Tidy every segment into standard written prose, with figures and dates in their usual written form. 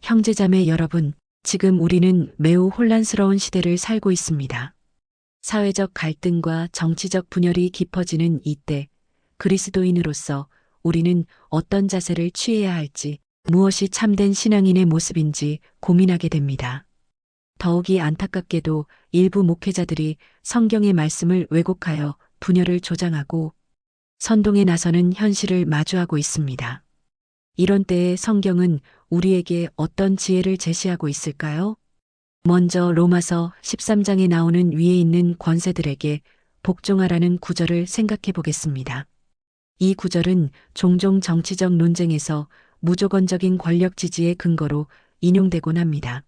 형제자매 여러분, 지금 우리는 매우 혼란스러운 시대를 살고 있습니다. 사회적 갈등과 정치적 분열이 깊어지는 이때 그리스도인으로서 우리는 어떤 자세를 취해야 할지, 무엇이 참된 신앙인의 모습인지 고민하게 됩니다. 더욱이 안타깝게도 일부 목회자들이 성경의 말씀을 왜곡하여 분열을 조장하고 선동에 나서는 현실을 마주하고 있습니다. 이런 때에 성경은 우리에게 어떤 지혜를 제시하고 있을까요? 먼저 로마서 13장에 나오는 위에 있는 권세들에게 복종하라는 구절을 생각해 보겠습니다. 이 구절은 종종 정치적 논쟁에서 무조건적인 권력 지지의 근거로 인용되곤 합니다.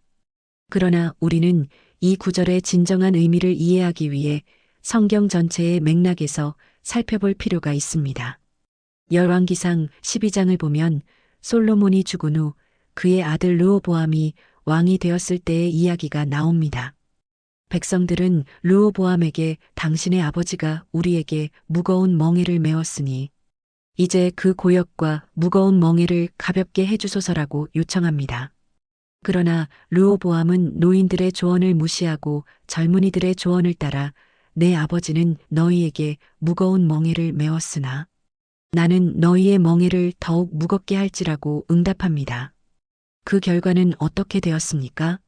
그러나 우리는 이 구절의 진정한 의미를 이해하기 위해 성경 전체의 맥락에서 살펴볼 필요가 있습니다. 열왕기상 12장을 보면 솔로몬이 죽은 후 그의 아들 르호보암이 왕이 되었을 때의 이야기가 나옵니다. 백성들은 르호보암에게 당신의 아버지가 우리에게 무거운 멍에를 메웠으니 이제 그 고역과 무거운 멍에를 가볍게 해주소서라고 요청합니다. 그러나 르호보암은 노인들의 조언을 무시하고 젊은이들의 조언을 따라 내 아버지는 너희에게 무거운 멍에를 메웠으나 나는 너희의 멍에를 더욱 무겁게 할지라고 응답합니다. 그 결과는 어떻게 되었습니까?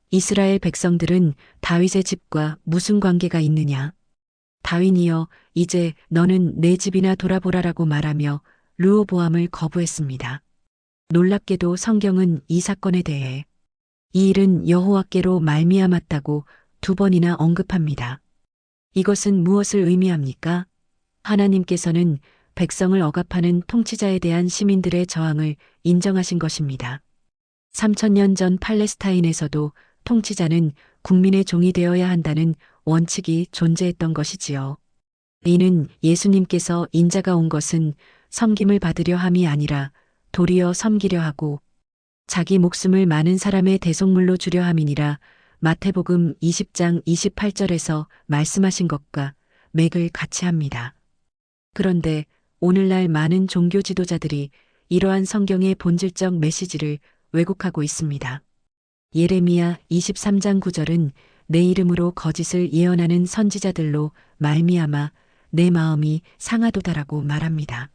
이스라엘 백성들은 다윗의 집과 무슨 관계가 있느냐? 다윗이여, 이제 너는 내 집이나 돌아보라라고 말하며 르호보암을 거부했습니다. 놀랍게도 성경은 이 사건에 대해 이 일은 여호와께로 말미암았다고 2번이나 언급합니다. 이것은 무엇을 의미합니까? 하나님께서는 백성을 억압하는 통치자에 대한 시민들의 저항을 인정하신 것입니다. 3000년 전 팔레스타인에서도 통치자는 국민의 종이 되어야 한다는 원칙이 존재했던 것이지요. 이는 예수님께서 인자가 온 것은 섬김을 받으려 함이 아니라 도리어 섬기려 하고 자기 목숨을 많은 사람의 대속물로 주려 함이니라 마태복음 20장 28절에서 말씀하신 것과 맥을 같이 합니다. 그런데 오늘날 많은 종교 지도자들이 이러한 성경의 본질적 메시지를 왜곡하고 있습니다. 예레미야 23장 9절은 내 이름으로 거짓을 예언하는 선지자들로 말미암아 내 마음이 상하도다라고 말합니다.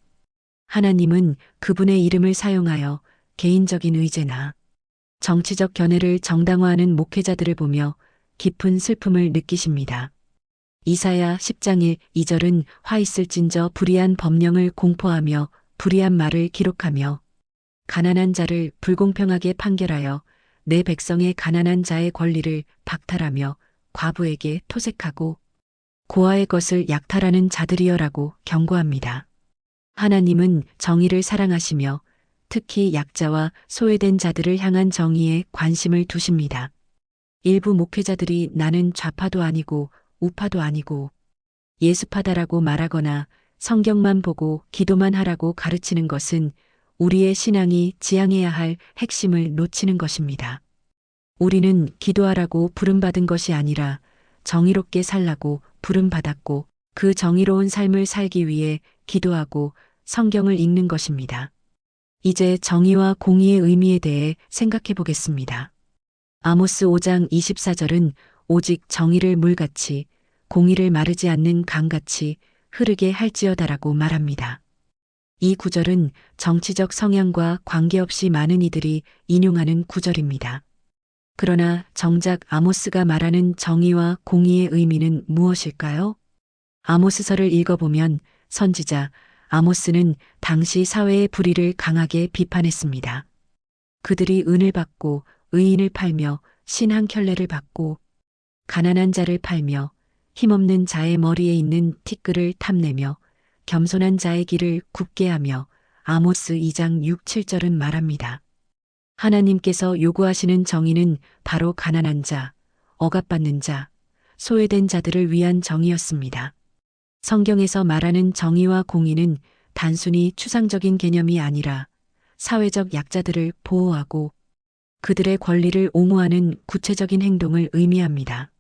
하나님은 그분의 이름을 사용하여 개인적인 의제나 정치적 견해를 정당화하는 목회자들을 보며 깊은 슬픔을 느끼십니다. 이사야 10장 2절은 화 있을진저 불의한 법령을 공포하며 불의한 말을 기록하며 가난한 자를 불공평하게 판결하여 내 백성의 가난한 자의 권리를 박탈하며 과부에게 토색하고 고아의 것을 약탈하는 자들이여라고 경고합니다. 하나님은 정의를 사랑하시며 특히 약자와 소외된 자들을 향한 정의에 관심을 두십니다. 일부 목회자들이 나는 좌파도 아니고 우파도 아니고 예수파다라고 말하거나 성경만 보고 기도만 하라고 가르치는 것은 우리의 신앙이 지향해야 할 핵심을 놓치는 것입니다. 우리는 기도하라고 부름받은 것이 아니라 정의롭게 살라고 부름받았고 그 정의로운 삶을 살기 위해 기도하고 성경을 읽는 것입니다. 이제 정의와 공의의 의미에 대해 생각해 보겠습니다. 아모스 5장 24절은 오직 정의를 물같이 공의를 마르지 않는 강같이 흐르게 할지어다라고 말합니다. 이 구절은 정치적 성향과 관계없이 많은 이들이 인용하는 구절입니다. 그러나 정작 아모스가 말하는 정의와 공의의 의미는 무엇일까요? 아모스서를 읽어보면 선지자 아모스는 당시 사회의 불의를 강하게 비판했습니다. 그들이 은을 받고 의인을 팔며 신 한 켤레를 받고 가난한 자를 팔며 힘없는 자의 머리에 있는 티끌을 탐내며 겸손한 자의 길을 굽게 하며 아모스 2장 6, 7절은 말합니다. 하나님께서 요구하시는 정의는 바로 가난한 자, 억압받는 자, 소외된 자들을 위한 정의였습니다. 성경에서 말하는 정의와 공의는 단순히 추상적인 개념이 아니라 사회적 약자들을 보호하고 그들의 권리를 옹호하는 구체적인 행동을 의미합니다.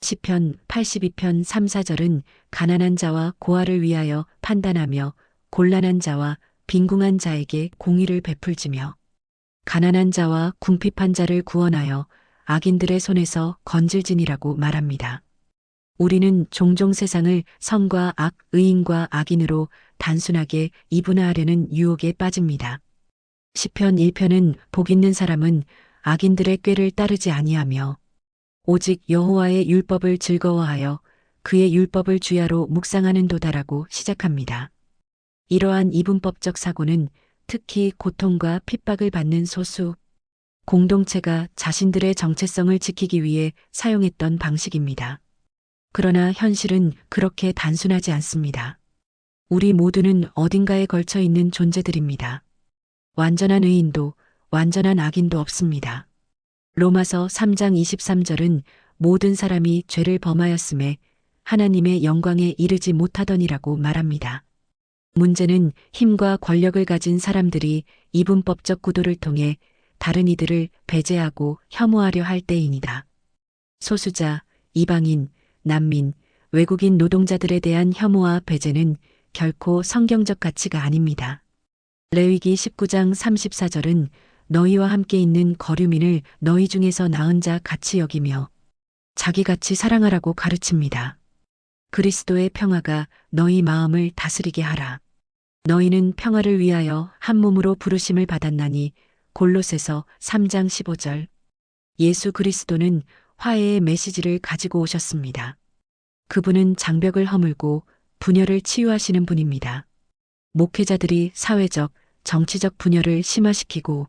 시편 82편 3, 4절은 가난한 자와 고아를 위하여 판단하며 곤란한 자와 빈궁한 자에게 공의를 베풀지며 가난한 자와 궁핍한 자를 구원하여 악인들의 손에서 건질지니라고 말합니다. 우리는 종종 세상을 선과 악, 의인과 악인으로 단순하게 이분화하려는 유혹에 빠집니다. 시편 1편은 복 있는 사람은 악인들의 꾀를 따르지 아니하며 오직 여호와의 율법을 즐거워하여 그의 율법을 주야로 묵상하는 도다라고 시작합니다. 이러한 이분법적 사고는 특히 고통과 핍박을 받는 소수, 공동체가 자신들의 정체성을 지키기 위해 사용했던 방식입니다. 그러나 현실은 그렇게 단순하지 않습니다. 우리 모두는 어딘가에 걸쳐 있는 존재들입니다. 완전한 의인도 완전한 악인도 없습니다. 로마서 3장 23절은 모든 사람이 죄를 범하였음에 하나님의 영광에 이르지 못하더니라고 말합니다. 문제는 힘과 권력을 가진 사람들이 이분법적 구도를 통해 다른 이들을 배제하고 혐오하려 할 때입니다. 소수자, 이방인, 난민, 외국인 노동자들에 대한 혐오와 배제는 결코 성경적 가치가 아닙니다. 레위기 19장 34절은 너희와 함께 있는 거류민을 너희 중에서 나은 자 같이 여기며 자기같이 사랑하라고 가르칩니다. 그리스도의 평화가 너희 마음을 다스리게 하라. 너희는 평화를 위하여 한 몸으로 부르심을 받았나니 골로새서 3장 15절. 예수 그리스도는 화해의 메시지를 가지고 오셨습니다. 그분은 장벽을 허물고 분열을 치유하시는 분입니다. 목회자들이 사회적, 정치적 분열을 심화시키고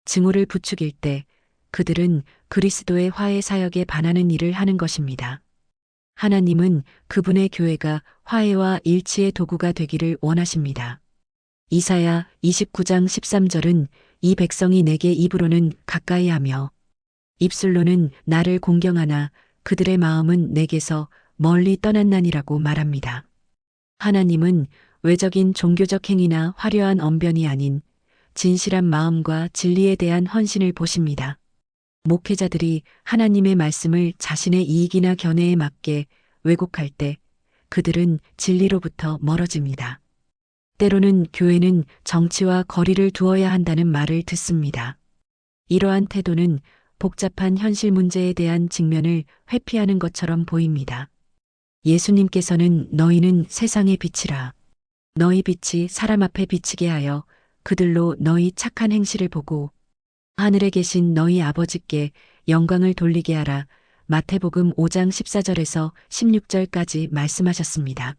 증오를 부추길 때 그들은 그리스도의 화해 사역에 반하는 일을 하는 것입니다. 하나님은 그분의 교회가 화해와 일치의 도구가 되기를 원하십니다. 이사야 29장 13절은 이 백성이 내게 입으로는 가까이 하며 입술로는 나를 공경하나 그들의 마음은 내게서 멀리 떠났나니라고 말합니다. 하나님은 외적인 종교적 행위나 화려한 언변이 아닌 진실한 마음과 진리에 대한 헌신을 보십니다. 목회자들이 하나님의 말씀을 자신의 이익이나 견해에 맞게 왜곡할 때 그들은 진리로부터 멀어집니다. 때로는 교회는 정치와 거리를 두어야 한다는 말을 듣습니다. 이러한 태도는 복잡한 현실 문제에 대한 직면을 회피하는 것처럼 보입니다. 예수님께서는 너희는 세상의 빛이라. 너희 빛이 사람 앞에 비치게 하여 그들로 너희 착한 행실을 보고 하늘에 계신 너희 아버지께 영광을 돌리게 하라. 마태복음 5장 14절에서 16절까지 말씀하셨습니다.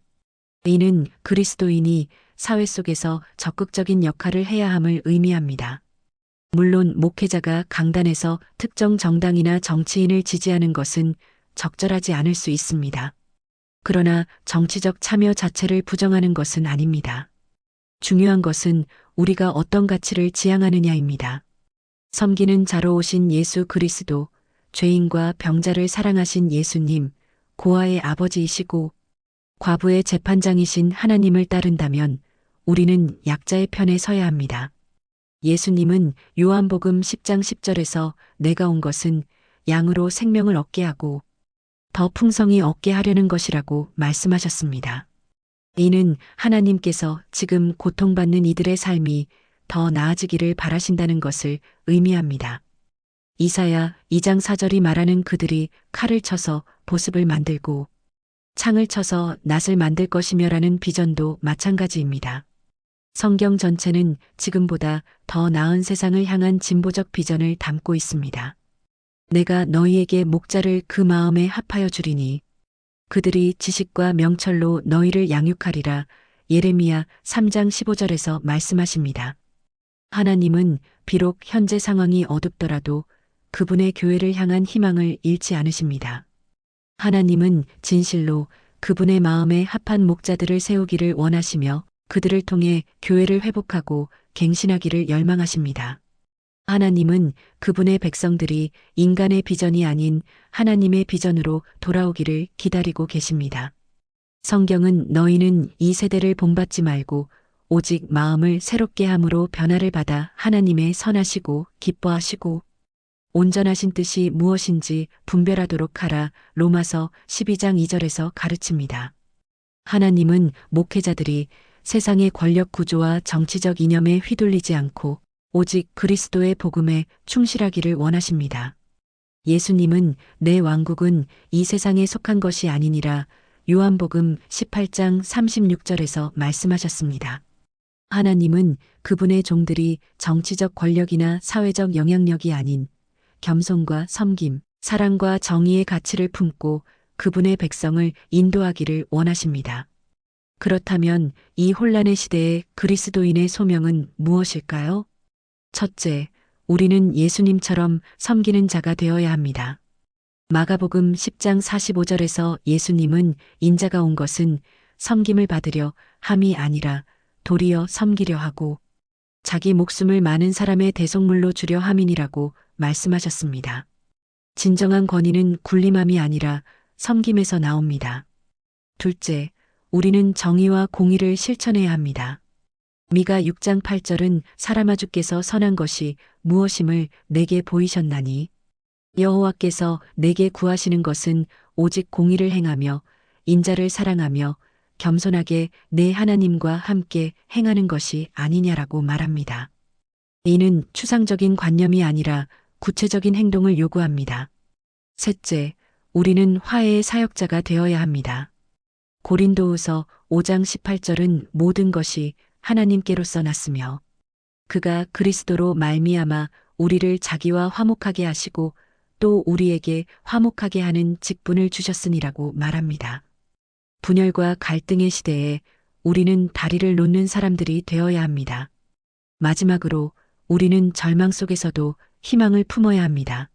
이는 그리스도인이 사회 속에서 적극적인 역할을 해야 함을 의미합니다. 물론 목회자가 강단에서 특정 정당이나 정치인을 지지하는 것은 적절하지 않을 수 있습니다. 그러나 정치적 참여 자체를 부정하는 것은 아닙니다. 중요한 것은 우리가 어떤 가치를 지향하느냐입니다. 섬기는 자로 오신 예수 그리스도, 죄인과 병자를 사랑하신 예수님, 고아의 아버지이시고 과부의 재판장이신 하나님을 따른다면 우리는 약자의 편에 서야 합니다. 예수님은 요한복음 10장 10절에서 내가 온 것은 양으로 생명을 얻게 하고 더 풍성히 얻게 하려는 것이라고 말씀하셨습니다. 이는 하나님께서 지금 고통받는 이들의 삶이 더 나아지기를 바라신다는 것을 의미합니다. 이사야 2장 4절이 말하는 그들이 칼을 쳐서 보습을 만들고 창을 쳐서 낫을 만들 것이며라는 비전도 마찬가지입니다. 성경 전체는 지금보다 더 나은 세상을 향한 진보적 비전을 담고 있습니다. 내가 너희에게 목자를 그 마음에 합하여 주리니 그들이 지식과 명철로 너희를 양육하리라. 예레미야 3장 15절에서 말씀하십니다. 하나님은 비록 현재 상황이 어둡더라도 그분의 교회를 향한 희망을 잃지 않으십니다. 하나님은 진실로 그분의 마음에 합한 목자들을 세우기를 원하시며 그들을 통해 교회를 회복하고 갱신하기를 열망하십니다. 하나님은 그분의 백성들이 인간의 비전이 아닌 하나님의 비전으로 돌아오기를 기다리고 계십니다. 성경은 너희는 이 세대를 본받지 말고 오직 마음을 새롭게 함으로 변화를 받아 하나님의 선하시고 기뻐하시고 온전하신 뜻이 무엇인지 분별하도록 하라. 로마서 12장 2절에서 가르칩니다. 하나님은 목회자들이 세상의 권력 구조와 정치적 이념에 휘둘리지 않고 오직 그리스도의 복음에 충실하기를 원하십니다. 예수님은 내 왕국은 이 세상에 속한 것이 아니니라 요한복음 18장 36절에서 말씀하셨습니다. 하나님은 그분의 종들이 정치적 권력이나 사회적 영향력이 아닌 겸손과 섬김, 사랑과 정의의 가치를 품고 그분의 백성을 인도하기를 원하십니다. 그렇다면 이 혼란의 시대에 그리스도인의 소명은 무엇일까요? 첫째, 우리는 예수님처럼 섬기는 자가 되어야 합니다. 마가복음 10장 45절에서 예수님은 인자가 온 것은 섬김을 받으려 함이 아니라 도리어 섬기려 하고 자기 목숨을 많은 사람의 대속물로 주려 함이니라고 말씀하셨습니다. 진정한 권위는 군림함이 아니라 섬김에서 나옵니다. 둘째, 우리는 정의와 공의를 실천해야 합니다. 미가 6장 8절은 사람아 주께서 선한 것이 무엇임을 내게 보이셨나니 여호와께서 내게 구하시는 것은 오직 공의를 행하며 인자를 사랑하며 겸손하게 내 하나님과 함께 행하는 것이 아니냐라고 말합니다. 이는 추상적인 관념이 아니라 구체적인 행동을 요구합니다. 셋째, 우리는 화해의 사역자가 되어야 합니다. 고린도후서 5장 18절은 모든 것이 하나님께로서 났으며 그가 그리스도로 말미암아 우리를 자기와 화목하게 하시고 또 우리에게 화목하게 하는 직분을 주셨으니라고 말합니다. 분열과 갈등의 시대에 우리는 다리를 놓는 사람들이 되어야 합니다. 마지막으로 우리는 절망 속에서도 희망을 품어야 합니다.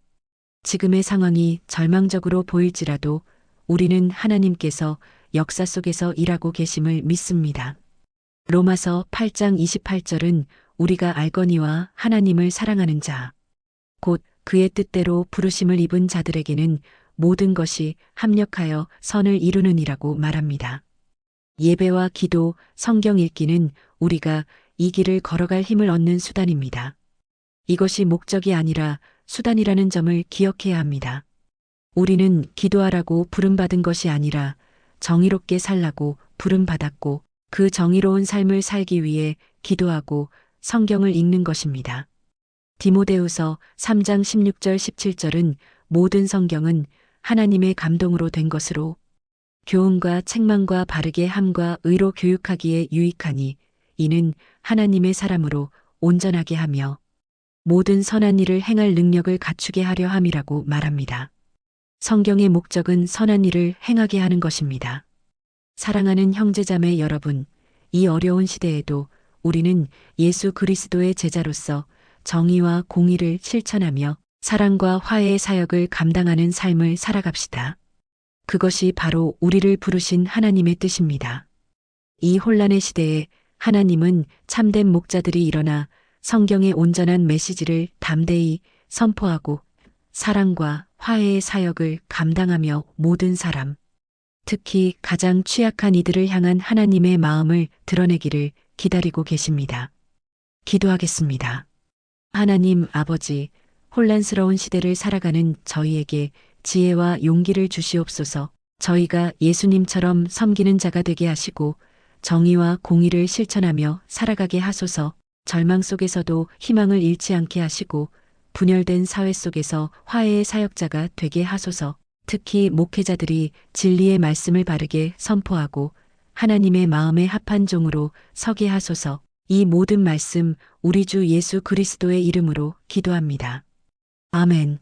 지금의 상황이 절망적으로 보일지라도 우리는 하나님께서 역사 속에서 일하고 계심을 믿습니다. 로마서 8장 28절은 우리가 알거니와 하나님을 사랑하는 자, 곧 그의 뜻대로 부르심을 입은 자들에게는 모든 것이 합력하여 선을 이루느니라고 말합니다. 예배와 기도, 성경 읽기는 우리가 이 길을 걸어갈 힘을 얻는 수단입니다. 이것이 목적이 아니라 수단이라는 점을 기억해야 합니다. 우리는 기도하라고 부름받은 것이 아니라 정의롭게 살라고 부름받았고 그 정의로운 삶을 살기 위해 기도하고 성경을 읽는 것입니다. 디모데후서 3장 16절 17절은 모든 성경은 하나님의 감동으로 된 것으로 교훈과 책망과 바르게 함과 의로 교육하기에 유익하니 이는 하나님의 사람으로 온전하게 하며 모든 선한 일을 행할 능력을 갖추게 하려 함이라고 말합니다. 성경의 목적은 선한 일을 행하게 하는 것입니다. 사랑하는 형제자매 여러분, 이 어려운 시대에도 우리는 예수 그리스도의 제자로서 정의와 공의를 실천하며 사랑과 화해의 사역을 감당하는 삶을 살아갑시다. 그것이 바로 우리를 부르신 하나님의 뜻입니다. 이 혼란의 시대에 하나님은 참된 목자들이 일어나 성경의 온전한 메시지를 담대히 선포하고 사랑과 화해의 사역을 감당하며 모든 사람, 특히 가장 취약한 이들을 향한 하나님의 마음을 드러내기를 기다리고 계십니다. 기도하겠습니다. 하나님 아버지, 혼란스러운 시대를 살아가는 저희에게 지혜와 용기를 주시옵소서. 저희가 예수님처럼 섬기는 자가 되게 하시고 정의와 공의를 실천하며 살아가게 하소서. 절망 속에서도 희망을 잃지 않게 하시고 분열된 사회 속에서 화해의 사역자가 되게 하소서. 특히 목회자들이 진리의 말씀을 바르게 선포하고 하나님의 마음에 합한 종으로 서게 하소서. 이 모든 말씀 우리 주 예수 그리스도의 이름으로 기도합니다. 아멘.